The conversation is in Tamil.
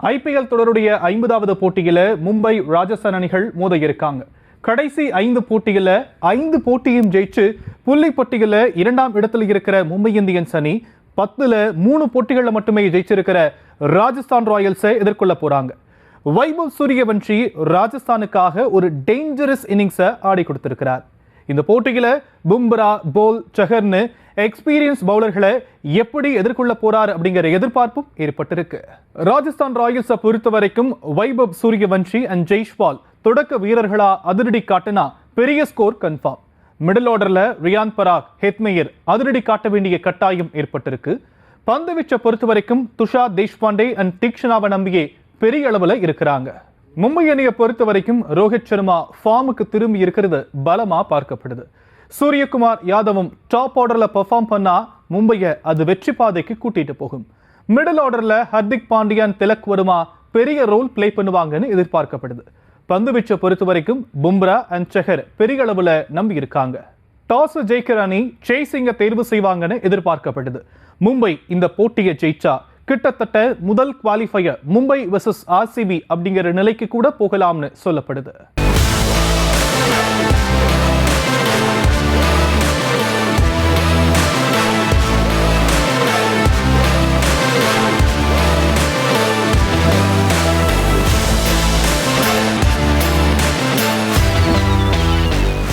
ஐபிஎல் தொடருடைய 50வது போட்டியில மும்பை ராஜஸ்தான் அணிகள் மோத இருக்காங்க. கடைசி 5 போட்டியில 5 போட்டியும் ஜெயிச்சு புள்ளி பட்டியல 2ஆம் இடத்துல இருக்கிற மும்பை இந்தியன்ஸ் அணி 10ல 3 போட்டிகள்ல மட்டுமே ஜெயிச்சிருக்கிற ராஜஸ்தான் ராயல்ஸை எதிர்கொள்ள போறாங்க. வைபவ் சூரியவன்ஷி ராஜஸ்தானுக்காக ஒரு டேஞ்சரஸ் இன்னிங்ஸை ஆடி கொடுத்திருக்கிறார். இந்த போட்டியில பும்ரா, போல், சஹர்னு எக்ஸ்பீரியன்ஸ் பவுலர்களை எப்படி எதிர்கொள்ள போறார் அப்படிங்கிற எதிர்பார்ப்பும் ஏற்பட்டிருக்கு. ராஜஸ்தான் ராயல்ஸை பொறுத்த வரைக்கும் வைபவ் சூரியவன்ஷி அண்ட் ஜெய்ஷ்வால் தொடக்க வீரர்களா அதிரடி காட்டினா பெரிய ஸ்கோர் கன்ஃபார்ம். மிடில் ஆர்டர்ல ரியான் பராக், ஹெத்மேயர் அதிரடி காட்ட வேண்டிய கட்டாயம் ஏற்பட்டிருக்கு. பந்து வீச்சை பொறுத்த வரைக்கும் துஷார் தேஷ்பாண்டே அண்ட் தீக்ஷனாவை நம்பியே பெரிய அளவுல இருக்கிறாங்க. மும்பை அணியை பொறுத்த வரைக்கும் ரோஹித் சர்மா ஃபார்முக்கு திரும்பி இருக்கிறது பலமா பார்க்கப்படுது. சூரியகுமார் யாதவும் டாப் ஆர்டர்ல பெர்ஃபார்ம் பண்ணா மும்பையை அது வெற்றி பாதைக்கு கூட்டிட்டு போகும். மிடில் ஆர்டர்ல ஹர்திக் பாண்டியா, திலக் வர்மா பெரிய ரோல் பிளே பண்ணுவாங்கன்னு எதிர்பார்க்கப்படுது. பந்து வீச்சை பொறுத்த வரைக்கும் பும்ரா அண்ட் சஹர் பெரிய அளவுல நம்பி இருக்காங்க. டாஸ் ஜெயிக்கிற அணி சேசிங்க தேர்வு செய்வாங்கன்னு எதிர்பார்க்கப்படுது. மும்பை இந்த போட்டியை ஜெயிச்சா கிட்டத்தட்ட முதல் குவாலிஃபயர் மும்பை வெர்சஸ் ஆர்சிபி அப்படிங்கிற நிலைக்கு கூட போகலாம்னு சொல்லப்படுது.